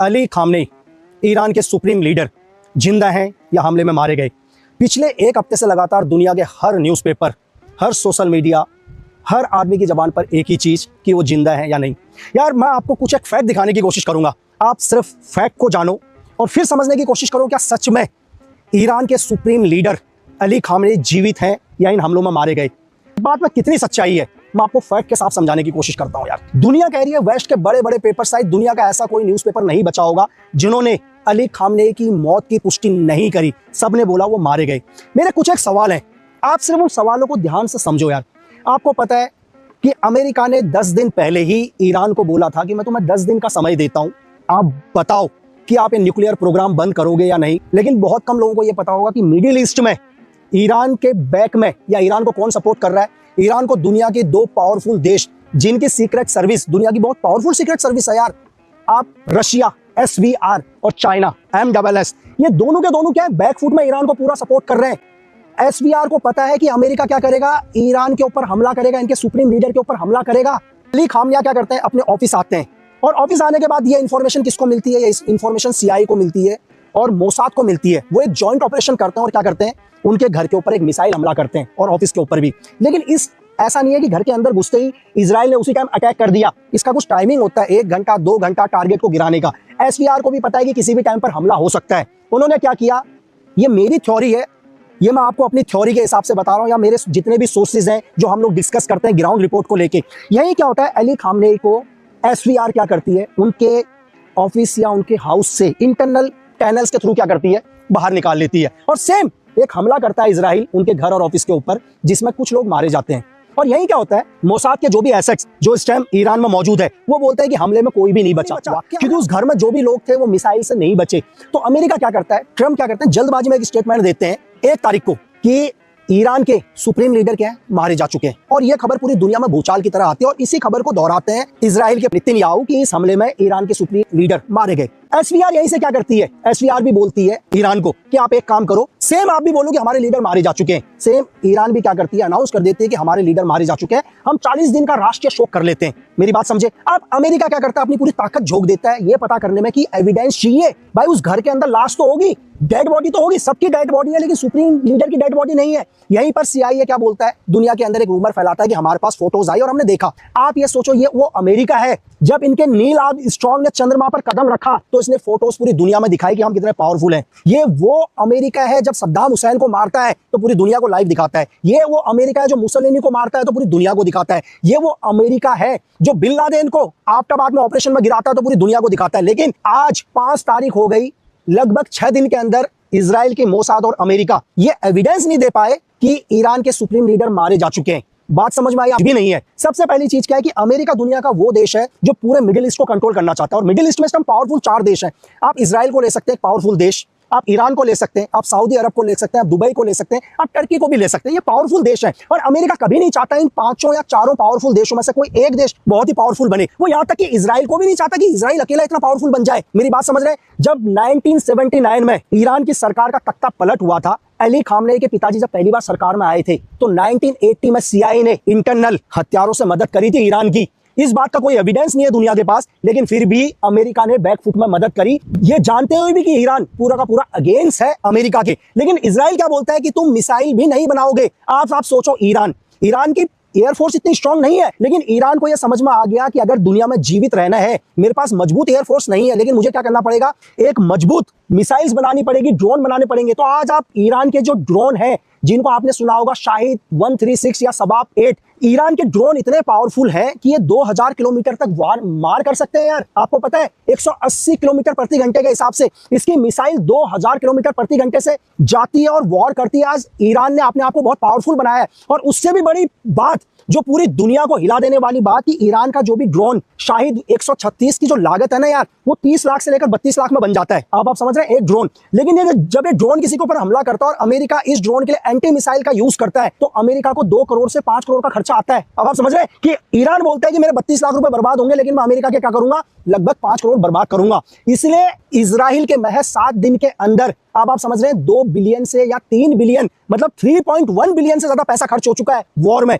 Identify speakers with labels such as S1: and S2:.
S1: Ali Khamenei, Iran के supreme leader, जिंदा हैं या हमले में मारे गए। पिछले एक हफ्ते से लगातार दुनिया के हर न्यूज़पेपर, हर सोशल मीडिया, हर आदमी की ज़बान पर एक ही चीज़ कि वो जिंदा है या नहीं। यार मैं आपको कुछ एक फैक्ट दिखाने की कोशिश करूंगा, आप सिर्फ फैक्ट को जानो और फिर समझने की कोशिश करो क्या सच में ईरान के सुप्रीम लीडर अली खामनेई जीवित हैं या इन हमलों में मारे गए। बात में कितनी सच्चाई है मैं आपको फैक्ट के साथ समझाने की कोशिश करता हूं। यार दुनिया कह रही है, वेस्ट के बड़े बड़े पेपर शायद दुनिया का ऐसा कोई न्यूज़पेपर नहीं बचा होगा जिन्होंने अली खामनेई की मौत की पुष्टि नहीं करी। सबने बोला वो मारे गए। मेरे कुछ एक सवाल हैं, आप सिर्फ उन सवालों को ध्यान से समझो। यार आपको पता है कि अमेरिका ने 10 दिन पहले ही ईरान को बोला था कि मैं तुम्हें 10 दिन का समय देता हूं, आप बताओ कि आप ये न्यूक्लियर प्रोग्राम बंद करोगे या नहीं। लेकिन बहुत कम लोगों को यह पता होगा कि मिडिल ईस्ट में ईरान के बैक में या ईरान को कौन सपोर्ट कर रहा है। ईरान को दुनिया के दो पावरफुल देश जिनकी सीक्रेट सर्विस, दुनिया की बहुत पावरफुल सीक्रेट सर्विस है यार, आप रशिया SVR और चाइना MSS, ये दोनों के दोनों क्या है, बैकफुट में ईरान को पूरा सपोर्ट कर रहे हैं। SVR को पता है कि अमेरिका क्या करेगा, ईरान के ऊपर हमला करेगा, इनके सुप्रीम लीडर के ऊपर हमला करेगा। अली खामनेई क्या करते हैं, अपने ऑफिस आते हैं और ऑफिस आने के बाद ये इंफॉर्मेशन किसको मिलती है, ये इंफॉर्मेशन CIA को मिलती है और मोसाद को मिलती है। वो एक जॉइंट ऑपरेशन करते हैं और क्या करते हैं, उनके घर के ऊपर एक मिसाइल हमला करते हैं और ऑफिस के ऊपर भी। लेकिन ऐसा नहीं है कि घर के अंदर घुसते ही इजराइल ने उसी टाइम अटैक कर दिया। इसका कुछ टाइमिंग होता है, 1 घंटा 2 घंटा टारगेट को गिराने का। SVR को भी पता है कि किसी भी टाइम पर हमला हो सकता है। उन्होंने क्या किया, ये मेरी थ्योरी है, ये मैं आपको अपनी थ्योरी के हिसाब से बता रहा हूँ या मेरे जितने भी सोर्सेज हैं जो हम लोग डिस्कस करते हैं ग्राउंड रिपोर्ट को लेके। यही क्या होता है, अली खामनेई को SVR क्या करती है, उनके ऑफिस या उनके हाउस से इंटरनल टनल्स के थ्रू क्या करती है, बाहर निकाल लेती है और सेम एक हमला करता है इजराइल उनके घर और ऑफिस के ऊपर, जिसमें कुछ लोग मारे जाते हैं। और यही क्या होता है, मोसाद के जो भी एसेट्स जो इस टाइम ईरान में मौजूद है, वो बोलते हैं कि हमले में कोई भी नहीं बचा क्योंकि उस घर में जो भी लोग थे वो मिसाइल से नहीं बचे। तो अमेरिका क्या करता है, ट्रम्प क्या करते हैं, जल्दबाजी में एक स्टेटमेंट देते हैं 1 तारीख को कि ईरान के सुप्रीम लीडर क्या है, मारे जा चुके हैं। और ये खबर पूरी दुनिया में भूचाल की तरह आती है और इसी खबर को दोहराते हैं इजराइल के नेतन्याहू कि इस हमले में ईरान के सुप्रीम लीडर मारे गए। SVR यहीं से क्या करती है, SVR भी बोलती है ईरान को कि आप एक काम करो, सेम आप भी बोलो कि हमारे लीडर मारे जा चुके हैं। सेम ईरान भी क्या करती है, अनाउंस कर देती है कि हमारे लीडर मारे जा चुके हैं, हम 40 दिन का राष्ट्रीय शोक कर लेते हैं। मेरी बात समझे। अब अमेरिका क्या करता है, अपनी पूरी ताकत झोंक देता है ये पता करने में कि एविडेंस चाहिए। भाई उस घर के अंदर लाश तो होगी, डेड बॉडी तो होगी, सबकी डेड बॉडी है, लेकिन सुप्रीम लीडर की डेड बॉडी नहीं है। यहीं पर CIA क्या बोलता है, दुनिया के अंदर एक रूमर फैलाता है कि हमारे पास फोटोज आई और हमने देखा। आप ये सोचो, ये वो अमेरिका है जब इनके नील आर्मस्ट्रांग ने चंद्रमा पर कदम रखा तो इसने फोटोज पूरी दुनिया में दिखाई कि हम कितने पावरफुल हैं। ये वो अमेरिका है जब सद्दाम हुसैन को मारता है तो पूरी दुनिया को लाइव दिखाता है। ये वो अमेरिका है जो मुसोलिनी को मारता है तो पूरी दुनिया को दिखाता है। ये वो अमेरिका है जो बिन लादेन को एबटाबाद में ऑपरेशन में गिराता है तो पूरी दुनिया को दिखाता है। लेकिन आज 5 तारीख हो गई, लगभग 6 दिन के अंदर इजराइल की मोसाद और अमेरिका ये एविडेंस नहीं दे पाए कि ईरान के सुप्रीम लीडर मारे जा चुके हैं। बात समझ में आई भी नहीं है। सबसे पहली चीज क्या है कि अमेरिका दुनिया का वो देश है जो पूरे मिडिल ईस्ट को कंट्रोल करना चाहता है और मिडिल ईस्ट में हम पावरफुल 4 देश हैं। आप इजराइल को ले सकते हैं, पावरफुल देश, आप ईरान को ले सकते हैं, आप सऊदी अरब को ले सकते हैं, आप दुबई को ले सकते हैं, आप टर्की को भी ले सकते हैं। ये पावरफुल देश है और अमेरिका कभी नहीं चाहता इन 5 या 4 पावरफुल देशों में से कोई एक देश बहुत ही पावरफुल बने। वो यहां तक कि इजराइल को भी नहीं चाहता कि इजराइल अकेला इतना पावरफुल बन जाए। मेरी बात समझ रहे हैं। जब 1979 में ईरान की सरकार का तख्ता पलट हुआ था, अली खामनेई के पिताजी जब पहली बार सरकार में आए थे तो 1980 में CIA ने इंटरनल हथियारों से मदद करी थी ईरान की। इस बात का कोई एविडेंस नहीं है दुनिया के पास, लेकिन फिर भी अमेरिका ने बैकफुट में मदद करी, ये जानते हुए भी कि ईरान पूरा का पूरा अगेंस्ट है अमेरिका के। लेकिन इजराइल क्या बोलता है कि तुम मिसाइल भी नहीं बनाओगे। आप सोचो, ईरान की एयरफोर्स इतनी स्ट्रांग नहीं है, लेकिन ईरान को यह समझ में आ गया कि अगर दुनिया में जीवित रहना है, मेरे पास मजबूत एयरफोर्स नहीं है, लेकिन मुझे क्या करना पड़ेगा, एक मजबूत मिसाइल्स बनानी पड़ेगी, ड्रोन बनाने पड़ेंगे। तो आज आप ईरान के जो ड्रोन है जिनको आपने सुना होगा शाहिद 136 या शबाब 8, ईरान के ड्रोन इतने पावरफुल हैं कि ये 2000 किलोमीटर तक मार कर सकते हैं। यार आपको पता है 180 किलोमीटर प्रति घंटे के हिसाब से इसकी मिसाइल 2000 किलोमीटर प्रति घंटे से जाती है और वॉर करती है। आज ईरान ने अपने आप को बहुत पावरफुल बनाया है। और उससे भी बड़ी बात, जो पूरी दुनिया को हिला देने वाली बात, कि ईरान का जो भी ड्रोन शाहिद 136 की जो लागत है ना यार, वो 30 लाख से लेकर 32 लाख में बन जाता है। अब आप समझ रहे हैं, एक ड्रोन। लेकिन ये जब एक ड्रोन किसी के ऊपर हमला करता है और अमेरिका इस ड्रोन के लिए एंटी मिसाइल का यूज करता है तो अमेरिका को 2 करोड़ से 5 करोड़ का खर्चा आता है। अब आप समझ रहे हैं कि ईरान बोलता है कि मेरे 32 लाख रुपए बर्बाद होंगे, लेकिन मैं अमेरिका के क्या करूंगा, लगभग 5 करोड़ बर्बाद करूंगा। इसलिए इजराइल के महज 7 दिन के अंदर अब आप समझ रहे हैं 2 बिलियन से या 3 बिलियन, मतलब 3.1 बिलियन से ज्यादा पैसा खर्च हो चुका है वॉर में।